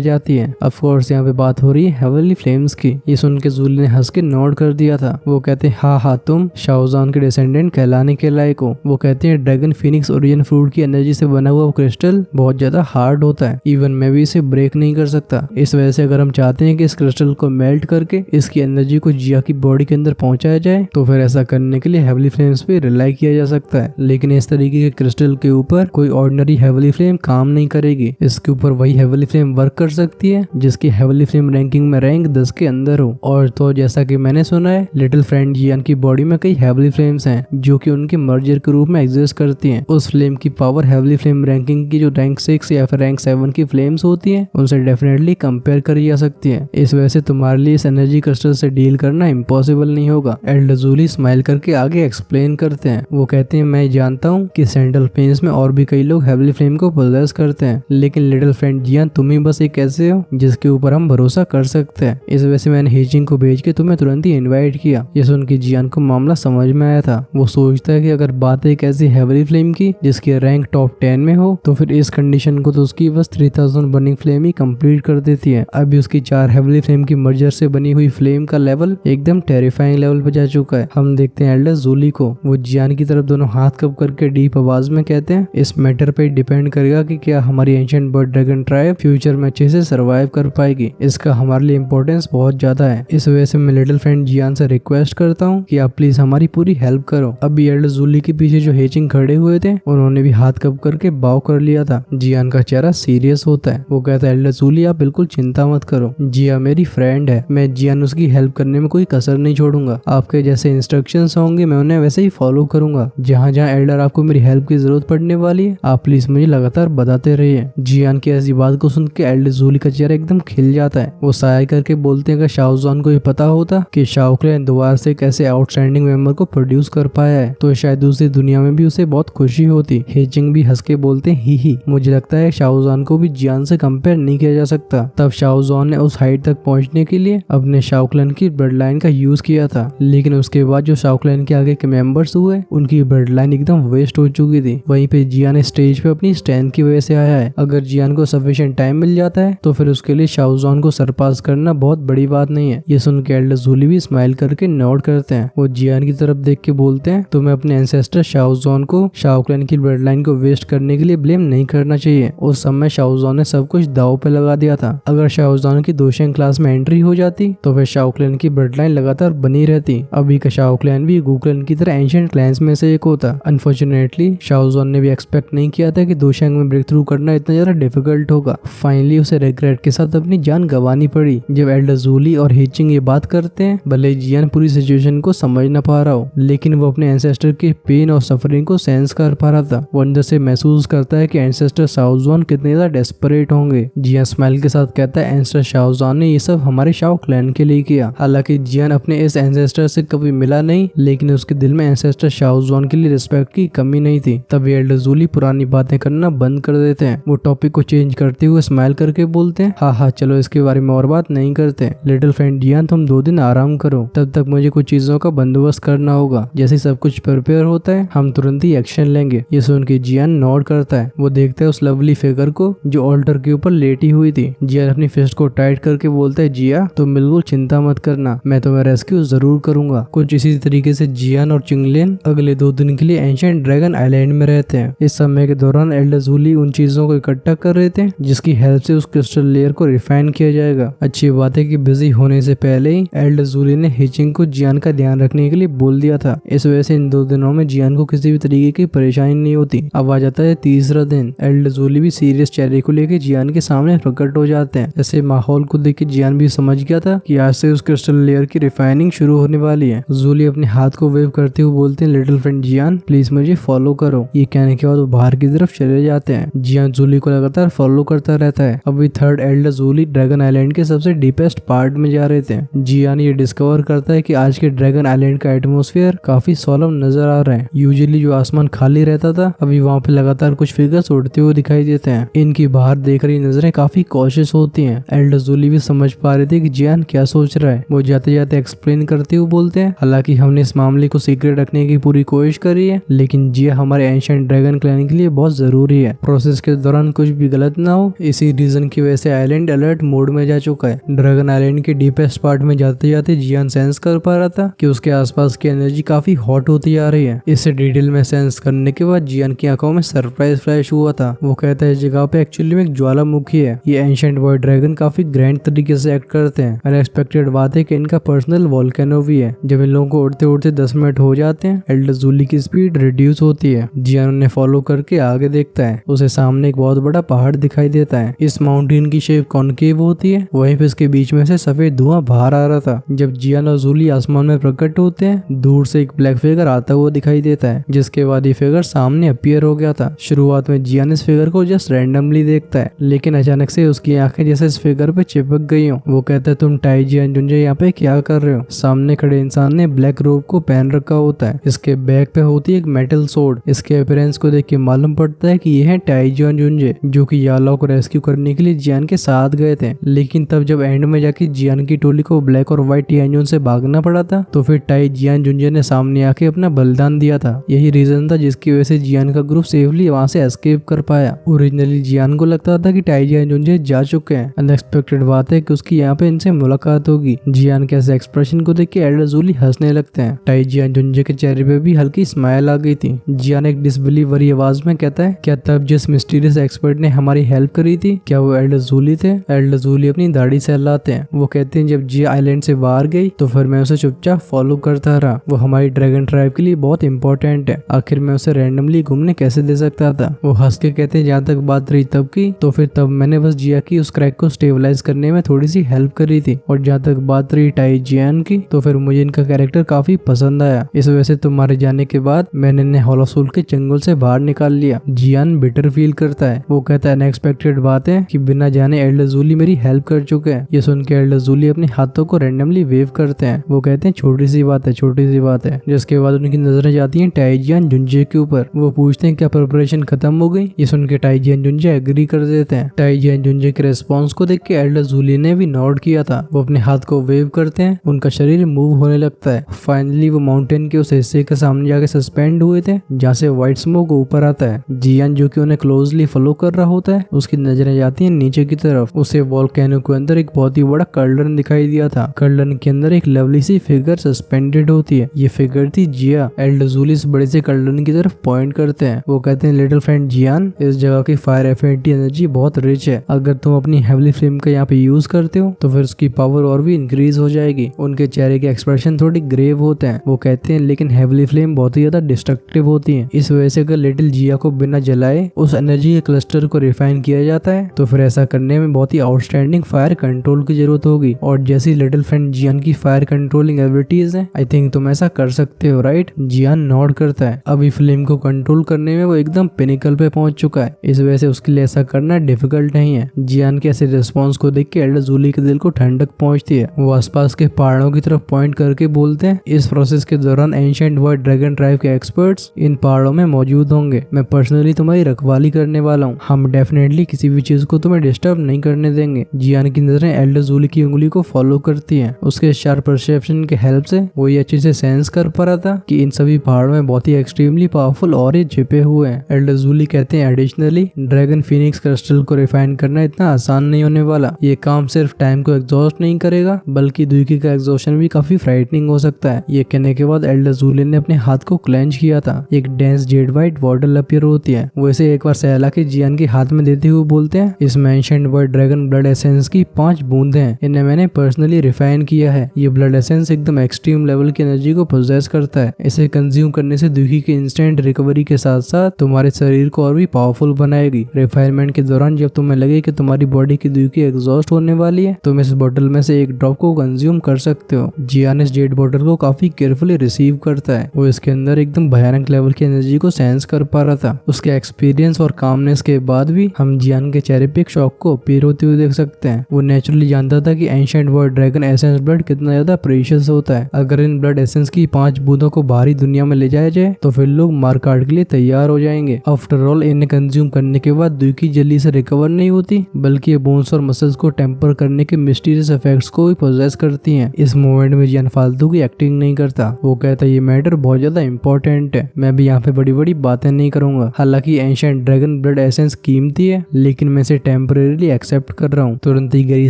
जाती है। ऑफ कोर्स यहाँ पे बात हो रही है हेवनली फ्लेम्स की। ये सुन के जूली ने हंस के नोट कर दिया था। वो कहते हैं हाँ तुम शाओजान के डिसेंडेंट कहलाने के लायक हो। वो कहते हैं ड्रैगन फिनिक्स ओरिजिन फ्रूट की एनर्जी से बना हुआ क्रिस्टल बहुत ज्यादा हार्ड होता है, इवन मैं भी इसे ब्रेक नहीं कर सकता। इस वजह से अगर हम चाहते हैं कि इस क्रिस्टल को मेल्ट करके इसकी एनर्जी को जिया की बॉडी के अंदर पहुंचाया जाए तो फिर ऐसा करने के लिए हेवनली फ्लेम्स पे रिलाई किया जा सकता है। लेकिन इस तरीके के क्रिस्टल के ऊपर कोई ऑर्डिनरी हेवनली फ्लेम काम नहीं करेगी। इसके ऊपर वही हेवनली फ्लेम वर्क कर सकती है जिसकी हेवनली फ्लेम रैंकिंग में रैंक 10 के अंदर हो। और तो जैसा कि मैंने सुना है लिटिल फ्रेंड जियान की बॉडी में कई हेवनली फ्लेम्स हैं जो कि उनके मर्जर के रूप में एग्जिस्ट करती हैं। उस फ्लेम की पावर हेवनली फ्लेम रैंकिंग की जो रैंक 6 या फिर रैंक 7 की फ्लेम्स होती हैं उनसे डेफिनेटली कंपेयर करी जा सकती है। इस वजह से तुम्हारे लिए इस एनर्जी क्रिस्टल से डील करना इम्पॉसिबल नहीं होगा। एल्डर जूली स्माइल करके आगे एक्सप्लेन करते हैं। वो कहते हैं मैं जानता हूँ कि सेंट्रल प्लेन्स में और भी कई लोग हेवनली फ्लेम को पोजेस करते हैं, लेकिन लिटिल फ्रेंड जियान तुम ही बस एक ऐसे हो जिसके ऊपर हम भरोसा कर सकते हैं। इस वजह से मैंने हीचिंग को भेज के तुम्हें तुरंत ही इन्वाइट किया। ये सुन के जियान को मामला समझ में आया था। वो सोचता है कि अगर बात एक ऐसी हेवनली फ्लेम की जिसकी रैंक टॉप 10 में हो तो फिर इस कंडीशन को तो उसकी बस 3000 बर्निंग फ्लेम ही कंप्लीट कर देती है। अभी उसकी 4 हेवनली फ्लेम की मर्जर से बनी हुई फ्लेम का लेवल एकदम टेरिफाइंग लेवल पे जा चुका है। हम देखते हैं एल्डर जूली को। वो जियान की तरफ दोनों हाथ कप करके डीप आवाज में कहते हैं इस मैटर पे डिपेंड करेगा कि क्या हमारी ancient bird dragon tribe future में अच्छे से सर्वाइव कर पाएगी। इसका हमारे लिए इम्पोर्टेंस बहुत ज्यादा है। इस वजह से मैं लिटिल फ्रेंड जियान से रिक्वेस्ट करता हूँ कि आप प्लीज हमारी पूरी हेल्प करो। अभी एल्डर जूली के पीछे जो हेचिंग खड़े हुए थे उन्होंने भी हाथ कप करके बाव कर लिया था। जियान का चेहरा सीरियस होता है। वो कहता है एल्डर जूली आप बिल्कुल चिंता मत करो, जिया मेरी फ्रेंड है, मैं जियान उसकी हेल्प करने में कोई कसर नहीं छोड़ूंगा। आपके जैसे इंस्ट्रक्शंस होंगे मैं उन्हें वैसे ही फॉलो करूंगा। जहाँ जहाँ एल्डर आपको मेरी हेल्प की जरूरत पड़ने वाली है आप प्लीज मुझे लगातार बताते रहिए। जियान की ऐसी बात को सुन के एल्डर जूली का चेहरा एकदम खिल जाता है। वो साय करके बोलते हैं कि शाओजान को ये पता होता कि शाओ क्लैन दोबारा से एक ऐसे आउटस्टैंडिंग मेंबर को प्रोड्यूस कर पाया है तो शायद दूसरी दुनिया में भी उसे बहुत खुशी होती। हेचिंग भी हंस के बोलते हैं ही मुझे लगता है शाओजान को भी जियान से कंपेयर नहीं किया जा सकता। तब शाओजान ने उस हाइट तक पहुंचने के लिए अपने शाओ क्लैन की ब्लड लाइन का यूज किया था, लेकिन उसके बाद जो शाओ क्लैन के आगे के मेंबर्स हुए उनकी ब्लड लाइन एकदम वेस्ट हो चुकी थी। वहीं पे जियान स्टेज पे अपनी स्ट्रेंथ की वजह से आया है। अगर जियान को सफिशिएंट टाइम मिल जाता है तो फिर उसके लिए शाओजान को सरपास करना बहुत बड़ी बात नहीं है। ये सुन के एल्डर जूली भी स्माइल करके नोट करते हैं। वो जियान की तरफ देख के बोलते हैं तुम्हें अपने एंसेस्टर शाओजान को शाओ क्लैन की ब्लड लाइन को वेस्ट करने के लिए ब्लेम नहीं करना चाहिए। उस समय शाओजान ने सब कुछ दाव पे लगा दिया था। अगर शाओजान की दोशेंग क्लास में एंट्री हो जाती तो फिर शाओ क्लैन की ब्लड लाइन लगातार बनी रहती। अभी का शाओ क्लैन भी गू क्लैन की तरह एंशिएंट क्लैंस में से एक होता। अनफॉर्चुनेटली शाओजान ने भी एक्सपेक्ट नहीं किया था कि दोशेंग में ब्रेक थ्रू करना इतना ज्यादा डिफिकल्ट होगा। फाइनली उसे रिग्रेट के साथ अपनी जान गंवानी पड़ी। जब एल्डर जूली और हेचिंग ये बात करते हैं भले जियान पूरी सिचुएशन को समझ न पा रहा हो लेकिन वो अपने एंसेस्टर के पेन और सफरिंग को सेंस कर पा रहा था। वो अंदर से महसूस करता है कि एंसेस्टर शाओजान कितने ज्यादा डेस्परेट होंगे। जियान स्माइल के साथ कहता है एंसेस्टर शाओजान ने ये सब हमारे शाओ क्लैन के लिए किया। हालांकि जियान अपने इस एंसेस्टर से कभी मिला नहीं लेकिन उसके दिल में एंसेस्टर शाओजान के लिए रिस्पेक्ट की कमी नहीं थी। तब एल्डर जूली पुरानी बातें करना बंद कर देते हैं। वो टॉपिक को चेंज करते हुए स्माइल करके बोलते हैं हाँ चलो इसके बारे में और बात नहीं करते। लिटिल फ्रेंड जियान तुम 2 दिन आराम करो, तब तक मुझे कुछ चीजों का बंदोबस्त करना होगा। जैसे सब कुछ प्रिपेयर होता है हम तुरंत ही एक्शन लेंगे। ये सुन के जियान नोड करता है। वो देखता है उस लवली फिगर को जो ऑल्टर के ऊपर लेटी हुई थी। जियान अपनी फिस्ट को टाइट करके बोलता है जिया तुम बिल्कुल चिंता मत करना, मैं तुम्हें रेस्क्यू जरूर करूंगा। कुछ इसी तरीके से जियान और चिंगलिन अगले 2 दिन के लिए एंशिएंट ड्रैगन आइलैंड में रहते हैं। इस समय के दौरान एल्डर जूली उन चीजों को इकट्ठा कर रहे थे जिसकी हेल्प से उस क्रिस्टल लेयर को रिफाइन किया जाएगा। अच्छी बात है कि बिजी होने से पहले ही एल्डर जूली ने हेचिंग को जियान का ध्यान रखने के लिए बोल दिया था। इस वजह से इन 2 दिनों में जियान को किसी भी तरीके की परेशानी नहीं होती। अब आ जाता है तीसरा दिन। एल्डर जूली भी सीरियस चेहरे को लेकर जियान के सामने प्रकट हो जाते हैं। ऐसे माहौल को देख के जियान भी समझ गया था कि आज से उस क्रिस्टल लेयर की रिफाइनिंग शुरू होने वाली है। जूली अपने हाथ को वेव करते हुए बोलते हैं लिटिल फ्रेंड जियान प्लीज मुझे फॉलो करो। ये कहने के बाद वो बाहर की तरफ चले जाते हैं। जियान जूली को लगातार फॉलो करता रहता है। अभी थर्ड एल्डर एल्डरजुली ड्रैगन आइलैंड के सबसे डीपेस्ट पार्ट में जा रहे थे। जियान ये डिस्कवर करता है कि आज के ड्रैगन आइलैंड का एटमॉस्फेयर काफी सोलम नजर आ रहा है। यूजुअली जो आसमान खाली रहता था, अभी वहाँ पे लगातार कुछ फिगर्स उड़ते हुए दिखाई देते हैं। इनकी बाहर देख रही नजरें काफी कॉशियस होती हैं। एल्डरजुली भी समझ पा रहे थे कि जियान क्या सोच रहा है। वो जाते जाते एक्सप्लेन करते हुए बोलते हैं, हालांकि हमने इस मामले को सीक्रेट रखने की पूरी कोशिश करी है, लेकिन जिया हमारे एंशिएंट ड्रैगन क्लैन के लिए बहुत जरूरी है। प्रोसेस के दौरान कुछ भी गलत ना हो, इसी रीजन की वजह से आइलैंड अलर्ट मोड में जा चुका है। ड्रैगन आइलैंड के डीपेस्ट पार्ट में जाते जाते जियान सेंस कर पा रहा था कि उसके आसपास की एनर्जी काफी हॉट होती जा रही है। इसे डिटेल में सेंस करने के बाद जियान की आंखों में सरप्राइज फ्लैश हुआ था। वो कहता है इस जगह पे एक्चुअली में एक ज्वालामुखी है। ये एंशिएंट वाइट ड्रैगन काफी ग्रैंड तरीके से एक्ट करते हैं। अनएक्सपेक्टेड बात है कि इनका पर्सनल वोल्केनो भी है। जब इन लोगों को उड़ते उड़ते 10 मिनट हो जाते हैं, एल्डरजुली की स्पीड रिड्यूस होती है। जियान उन्हें फॉलो करके आगे देखता है। उसे सामने एक बहुत बड़ा पहाड़ दिखाई देता है। इस माउंटेन की शेप कॉनकेव होती है। वहीं पे इसके बीच में से सफेद धुआं बाहर आ रहा था। जब जियान और जूली आसमान में प्रकट होते हैं, दूर से एक ब्लैक फिगर आता हुआ दिखाई देता है, जिसके बाद ये फिगर सामने अपीयर हो गया था। शुरुआत में जियान इस फिगर को जस्ट रैंडमली देखता है, लेकिन अचानक से उसकी आंखें जैसे इस फिगर पे चिपक गई हो। वो कहता है, तुम टाई जियान जुंजे यहाँ पे क्या कर रहे हो? सामने खड़े इंसान ने ब्लैक रोब को पहन रखा होता है। इसके बैक पे होती है एक मेटल सोर्ड। इसके अपीयरेंस को देख के मालूम पड़ता है कि ये है टाई जियान जुंजे, जो कि यालो को रेस्क्यू करने के लिए जियान के साथ गए थे। लेकिन तब जब एंड में जाके जियान की टोली को ब्लैक और व्हाइट यानजुन से भागना पड़ा था, तो फिर टाई जियान जुंजे ने सामने आके अपना बलिदान दिया था। यही रीजन था जिसकी वजह से जियान का ग्रुप सेफली वहाँ से एस्केप कर पाया। ओरिजिनली जियान को लगता था कि टाई जियान जुंजे जा चुके हैं। अनएक्सपेक्टेड बात है कि उसकी यहाँ पे इनसे मुलाकात होगी। जियान के ऐसे एक्सप्रेशन को देख के एल्डरजुली हंसने लगते हैं। टाई जियान जुंजे के चेहरे पे भी हल्की स्माइल आ गई थी। जियान एक डिसबिलीव भरी आवाज में कहता है, क्या तब जिस मिस्टीरियस एक्सपर्ट ने हमारी हेल्प करी थी, क्या वो एल्डरजुली थे? एल्डरजुली अपनी दाढ़ी सहलाते हैं। वो कहते हैं, जब जिया आइलैंड से बाहर गई तो फिर मैं उसे चुपचाप फॉलो करता रहा। वो हमारी ड्रैगन ट्राइब के लिए बहुत इंपॉर्टेंट है। आखिर मैं उसे रैंडमली घूमने कैसे दे सकता था? वो हंस के कहते हैं, जहाँ तक बात रही तब की, तो फिर तब मैंने बस जिया की उस क्रैक को स्टेबलाइज करने में थोड़ी सी हेल्प करी थी। और जहाँ तक बात रही टाई जियान की, तो फिर मुझे इनका कैरेक्टर काफी पसंद आया। इस वजह से तुम्हारे जाने के बाद मैंने इन्हें होलोसूल के जंगल से बाहर निकाल लिया। जियान बिटर फील करता है। वो कहता है, अनएक्सपेक्टेड बात है कि बिना जाने एल्डरजुली मेरी हेल्प कर चुके हैं। ये सुन के एल्डरजुली अपने हाथों को रैंडमली वेव करते हैं। वो कहते हैं, छोटी सी बात है, छोटी सी बात है। जिसके बाद उनकी नजरें जाती हैं टाई जियान जुंजे के ऊपर। वो पूछते हैं, क्या प्रिपरेशन खत्म हो गई? ये सुन के टाई जियान जुंजे एग्री कर देते हैं। टाई जियान जुंजे के रिस्पॉन्स को देख के एल्डरजुली ने भी नोट किया था। वो अपने हाथ को वेव करते हैं। उनका शरीर मूव होने लगता है। फाइनली वो माउंटेन के उस हिस्से के सामने जाके सस्पेंड हुए थे, जहाँ से व्हाइट स्मोक ऊपर आता है। जियान, जो कि उन्हें क्लोजली फॉलो कर रहा होता है, उसकी नजरें जाती हैं नीचे की तरफ। उसे वोल्केनो के अंदर एक बहुत ही बड़ा कर्लन दिखाई दिया था। कर्लन के अंदर एक लवली सी फिगर सस्पेंडेड होती है। ये फिगर थी जिया। एल्डरजुली इस बड़े से कर्लन की तरफ पॉइंट करते हैं। वो कहते हैं, लिटिल फ्रेंड जियान, इस जगह की फायर एफिनिटी एनर्जी बहुत रिच है। अगर तुम अपनी हेवली फ्लेम का यहाँ पे यूज करते हो तो फिर उसकी पावर और भी इंक्रीज हो जाएगी। उनके चेहरे के एक्सप्रेशन थोड़ी ग्रेव होते हैं। वो कहते हैं, लेकिन हेवली फ्लेम बहुत ही ज्यादा डिस्ट्रक्टिव होती है। इस वजह से अगर लिटिल जिया को बिना जलाए उस एनर्जी के क्लस्टर को रिफाइन किया जाता है, तो फिर ऐसा करने में बहुत ही आउटस्टैंडिंग फायर कंट्रोल की जरूरत होगी। और जैसी लिटिल फ्रेंड जियान की फायर कंट्रोलिंग एबिलिटीज है, आई थिंक तुम ऐसा कर सकते हो, राइट? जियान नॉड करता है। अभी फ्लेम को कंट्रोल करने में वो एकदम पिनिकल पे पहुंच चुका है। इस वजह से उसके लिए ऐसा करना डिफिकल्ट नहीं है। जियान के ऐसे रिस्पॉन्स को देख के एल्डरजुली के दिल को ठंडक पहुंचती है। वो आसपास के पहाड़ों की तरफ पॉइंट करके बोलते हैं, इस प्रोसेस के दौरान एंशिएंट वाइट ड्रैगन ट्राइब के एक्सपर्ट्स इन पहाड़ों में मौजूद होंगे। मैं पर्सनली तुम्हारी रखवाली करने वाला हूँ। हम डेफिनेटली किसी भी चीज को तुम्हें डिस्टर्ब नहीं करने देंगे। जियान की नजरें एल्डरजुली की उंगली को फॉलो करती हैं। उसके शार्प परसेप्शन के हेल्प से वो ये अच्छे से सेंस कर पा रहा था कि इन सभी पहाड़ों में बहुत ही एक्सट्रीमली पावरफुल और ये छिपे हुए हैं। एल्डरजुली कहते हैं, एडिशनली ड्रैगन फिनिक्स क्रिस्टल को रिफाइन करना इतना आसान नहीं होने वाला। ये काम सिर्फ टाइम को एग्जॉस्ट नहीं करेगा, बल्कि दुखी का एग्जॉस्शन भी काफी फ्राइटनिंग हो सकता है। ये कहने के बाद एल्डरजुली ने अपने हाथ को क्लेंच किया था। एक dense Z white bottle appear होती है। वो इसे एक बार सहला के जियान के हाथ में देते हुए बोलते हैं, इसमें ancient white dragon blood essence की 5 बूंदें हैं। इन्हें मैंने पर्सनली रिफाइन किया है। ये ब्लड एसेंस एकदम एक्सट्रीम लेवल की एनर्जी को पोजेस करता है। इसे कंज्यूम करने से दुखी की इंस्टेंट रिकवरी के साथ साथ तुम्हारे शरीर को और भी पावरफुल बनाएगी। रिफाइनमेंट के दौरान जब तुम्हें लगे कि तुम्हारी बॉडी की दुखी एग्जॉस्ट होने वाली है, तुम इस बोतल में से एक ड्रॉप को कंज्यूम कर सकते हो। जियान इस जेड बोतल को काफी केयरफुली रिसीव करता है। वो इसके अंदर एकदम भयानक लेवल की एनर्जी को सेंस कर पा रहा था। उसके एक्सपीरियंस और कामनेस के बाद भी हम जियान के चेहरे पे एक शॉक को अपीयर होते हुए देख सकते हैं। वो नेचुरली जानता था कि ancient void dragon essence blood कितना ज्यादा प्रीशियस होता है। अगर इन ब्लड एसेंस की 5 बूंदों को बाहरी दुनिया में ले जाया जाए तो फिर लोग मारकाट के लिए तैयार हो जाएंगे। आफ्टर ऑल इन्हें कंज्यूम करने के बाद दुई की जल्दी से रिकवर नहीं होती, बल्कि ये बोन्स और मसल्स को टेम्पर करने के मिस्टीरियस इफेक्ट्स को भी पोजेस करती हैं। इस मोमेंट में जियान फालतू की एक्टिंग नहीं करता। वो कहता है ये मैटर बहुत ज्यादा इंपॉर्टेंट है, मैं भी यहाँ पे बड़ी बड़ी बातें नहीं करूंगा। हालांकि एंशिएंट ड्रैगन ब्लड एसेंस कीमती है, लेकिन मैं इसे टेम्परेरीली एक्सेप्ट कर रहा हूँ। तुरंत ही गहरी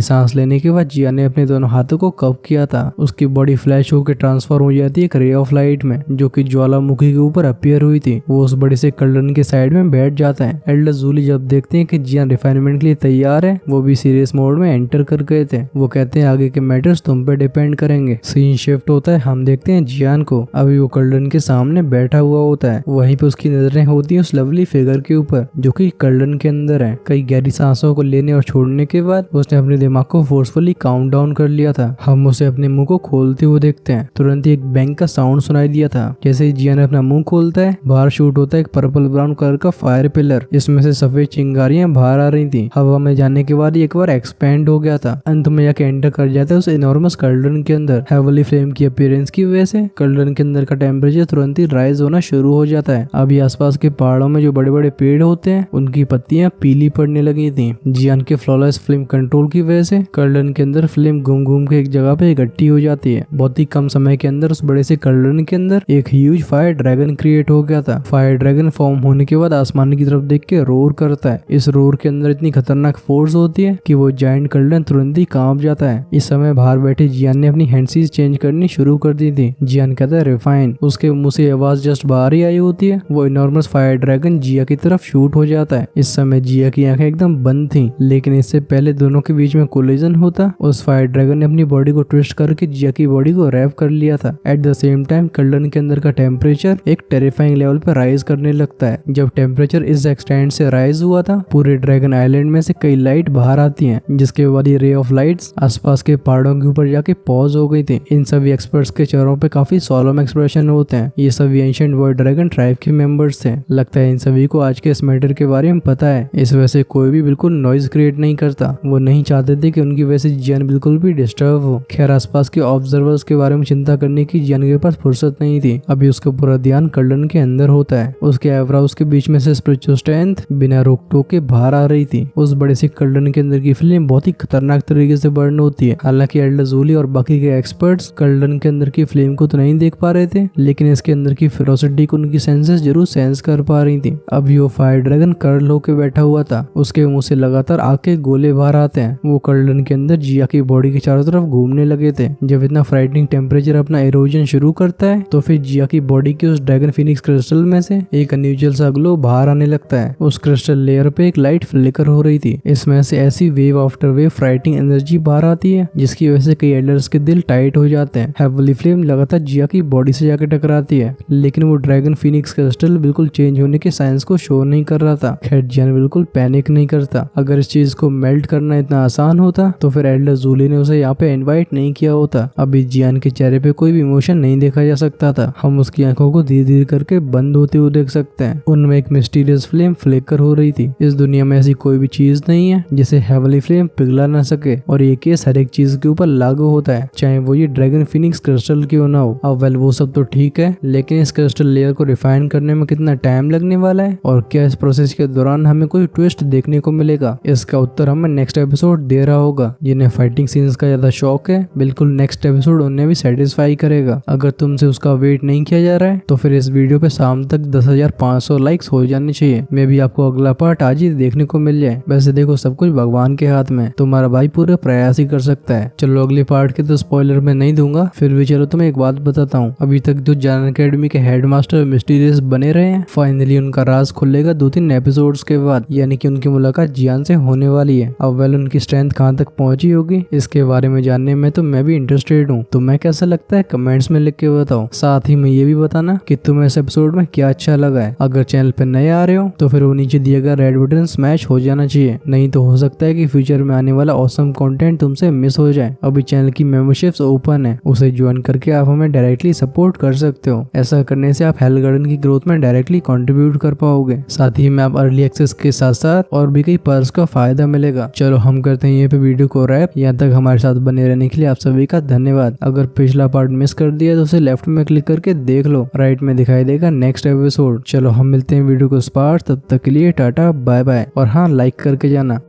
सांस लेने के बाद जियान ने अपने दोनों हाथों को कप किया था। उसकी बॉडी फ्लैश होकर ट्रांसफॉर्म हो जाती है एक रे ऑफ लाइट में, जो कि ज्वालामुखी के ऊपर अपीयर हुई थी। वो उस बड़े से कल्डन के साइड में बैठ जाता है। एल्डर जूली जब देखते हैं कि जियान रिफाइनमेंट के लिए तैयार है, वो भी सीरियस मोड में एंटर कर गए थे। वो कहते हैं आगे के मैटर्स तुम पे डिपेंड करेंगे। सीन शिफ्ट होता है, हम देखते हैं जियान को। अभी वो कल्डन के सामने बैठा हुआ होता है। वहीं पे उसकी नजरें होती हैं उस लवली फिगर के ऊपर जो कि कल्डन के अंदर है। कई गहरी सांसों को लेने और छोड़ने के बाद उसने अपने दिमाग को फोर्सफुली काउंट डाउन कर लिया था। हम उसे अपने मुंह को खोलते हुए देखते हैं। तुरंत ही एक बैंग का साउंड सुनाई दिया था। जैसे ही जियान अपना मुंह खोलता है, बाहर शूट होता है एक पर्पल ब्राउन कलर का फायर पिलर, जिसमें से सफेद चिंगारियां बाहर आ रही थी। हवा में जाने के बाद एक बार एक्सपेंड हो गया था। अंत में जाके एंटर कर जाता है उस इनॉर्मस कल्डन के अंदर। हेवली फ्लेम की अपीयरेंस की वजह से कल्डन के अंदर का टेम्परेचर तुरंत ही राइज होना शुरू हो जाता है। अभी आसपास के पहाड़ों में जो बड़े बड़े पेड़ होते हैं उनकी पत्तियां पीली पड़ने लगी थी। जियान के फ्लॉलेस फ्लेम कंट्रोल की वजह से कल्डन के अंदर फ्लेम घूम घूम के एक जगह पे इकट्ठी हो जाती है। बहुत ही कम समय के अंदर उस बड़े से कल्डन के अंदर एक ह्यूज फायर ड्रैगन क्रिएट हो गया था। फायर ड्रैगन फॉर्म होने के बाद आसमान की तरफ देख के रोर करता है। इस रोर के अंदर इतनी खतरनाक फोर्स होती है कि वो जायंट कल्डन तुरंत ही कांप जाता है। इस समय बाहर बैठे जियान ने अपनी हैंडसीज चेंज करनी शुरू कर दी थी। जियान कहता है रिफाइन। उसके मुंह से आवाज जस्ट बाहर ही आई होती है। वो इनॉर्मस फायर ड्रैगन जिया की तरफ शूट हो जाता है। इस समय जिया की आंखें एकदम बंद थी, लेकिन इससे पहले दोनों के बीच में कोलिजन होता, उस फायर ड्रैगन ने अपनी बॉडी को ट्विस्ट करके जिया की बॉडी को रैप कर लिया था। एट द सेम टाइम कल्डन के अंदर का टेम्परेचर एक टेरिफाइंग लेवल पर राइज करने लगता है। जब टेम्परेचर इस एक्सटेंट से राइज हुआ था, पूरे ड्रैगन आइलैंड में से कई लाइट बाहर आती हैं, जिसके बाद ये रे ऑफ लाइट्स आसपास के पहाड़ों के ऊपर जाके पॉज हो गई थी। इन सभी एक्सपर्ट्स के चेहरों पे काफी सोलम एक्सप्रेशन होते हैं। ये सभी एंशिएंट वॉइड ड्रैगन ट्राइब के मेंबर्स थे। लगता है इन सभी को आज के इस मैटर के बारे में पता है। इस वजह से कोई भी बिल्कुल नॉइज क्रिएट नहीं करता। वो नहीं चाहते थे कि उनकी वजह से जियान बिल्कुल भी डिस्टर्ब हो। खैर आसपास के ऑब्जर्वर्स के बारे में चिंता करने की जियान के पास फुर्सत नहीं थी। अभी उसका पूरा ध्यान कल्डन के अंदर होता है। उसके आईब्रोज के बीच में से स्पिरिचुअल स्ट्रेंथ बिना रोक टोक के बाहर आ रही थी। उस बड़े से कल्डन के अंदर की फिल्म बहुत ही खतरनाक तरीके से बर्न होती है। हालांकि एल्डर जूली और बाकी के एक्सपर्ट्स कल्डन के अंदर की फ्लेम को तो नहीं देख पा रहे थे, लेकिन इसके अंदर की फेरोसिटी को उनकी सेंसेस जरूर सेंस कर पा रही थी। अब वो फायर ड्रैगन कर्ल होके बैठा हुआ था। उसके मुंह से लगातार आग के गोले बाहर आते हैं। वो कल्डन के अंदर जिया की बॉडी के चारों तरफ घूमने लगे थे। जब इतना फ्राइटनिंग टेम्परेचर अपना इरोजन शुरू करता है, तो फिर जिया की बॉडी के उस ड्रैगन फिनिक्स क्रिस्टल में से एक अनयूजुअल सा ग्लो बाहर आने लगता है। उस क्रिस्टल लेयर पे एक लाइट फ्लिकर हो रही थी। इसमें से ऐसी wave after wave frightening energy बाहर आती है, जिसकी वजह से कई एल्डर्स के दिल टाइट हो जाते हैं। हेवली फ्लेम लगातार जिया की बॉडी से जाकर टकराती है, लेकिन वो ड्रैगन फिनिक्स क्रिस्टल बिल्कुल चेंज होने के साइंस को शो नहीं कर रहा था। खैर जियान बिल्कुल पैनिक नहीं करता। अगर इस चीज को मेल्ट करना इतना आसान होता तो फिर एल्डर जूली ने उसे यहाँ पे इनवाइट नहीं किया होता। अभी जियान के चेहरे पे कोई भी इमोशन नहीं देखा जा सकता था। हम उसकी आंखों को धीरे धीरे करके बंद होते हुए देख सकते हैं। उनमें एक मिस्टीरियस फ्लेम फ्लिकर हो रही थी। इस दुनिया में ऐसी कोई भी चीज नहीं है जिसे हेवली फ्लेम पिघला ना सके, और ये केस हर एक चीज के ऊपर लागू होता है, चाहे वो ये ड्रैगन फिनिक्स क्रिस्टल क्यों ना हो। अब वेल वो सब तो ठीक है, लेकिन इस क्रिस्टल लेयर को रिफाइन करने में कितना टाइम लगने वाला है, और क्या इस प्रोसेस के दौरान हमें कोई ट्विस्ट देखने को मिलेगा, इसका उत्तर हमें नेक्स्ट एपिसोड दे रहा होगा। जिन्हें फाइटिंग सीन्स का ज्यादा शौक है, बिल्कुल नेक्स्ट एपिसोड उन्हें भी सेटिस्फाई करेगा। अगर तुमसे उसका वेट नहीं किया जा रहा है तो फिर इस वीडियो पे शाम तक 10,500 लाइक्स हो जाने चाहिए। मे भी आपको अगला पार्ट आज ही देखने को मिल जाए। वैसे देखो सब कुछ भगवान के हाथ में, तुम्हारा भाई पूरे प्रयास ही कर सकता है। चलो अगले पार्ट के तो स्पॉइलर मैं नहीं दूंगा, फिर भी चलो तुम्हें एक बात बताता हूँ। अभी तक जो जान अकेडमी के हेडमास्टर मिस्टीरियस बने रहे हैं, फाइनली उनका राज खुलेगा 2-3 एपिसोड्स के बाद, यानी कि उनकी मुलाकात जियान से होने वाली है। अब वेल उनकी स्ट्रेंथ कहाँ तक पहुंची होगी, इसके बारे में जानने में तो मैं भी इंटरेस्टेड हूँ। तुम्हें कैसा लगता है कमेंट्स में लिख के बताओ। साथ ही में ये भी बताना कि तुम्हें इस एपिसोड में क्या अच्छा लगा है। अगर चैनल पे नए आ रहे हो तो फिर वो नीचे दिए गए रेड बटन स्मैश हो जाना चाहिए, नहीं तो हो सकता है कि फ्यूचर में आने वाला ऑसम कंटेंट तुमसे मिस हो जाए। अभी चैनल की मेंबरशिप्स ओपन है, उसे ज्वाइन करके आप हमें डायरेक्टली सपोर्ट कर सकते हो। ऐसा करने से आप हेल गार्डन की ग्रोथ में डायरेक्टली कंट्रीब्यूट कर पाओगे। साथ ही में आप अर्ली एक्सेस के साथ साथ और भी कई पर्क्स का फायदा फायदा मिलेगा। चलो हम करते हैं ये पे वीडियो को रैप। यहाँ तक हमारे साथ बने रहने के लिए आप सभी का धन्यवाद। अगर पिछला पार्ट मिस कर दिया तो उसे लेफ्ट में क्लिक करके देख लो, राइट में दिखाई देगा नेक्स्ट एपिसोड। चलो हम मिलते हैं वीडियो को स्पार्ट, तब तक के लिए टाटा बाय बाय। और हाँ, लाइक करके जाना।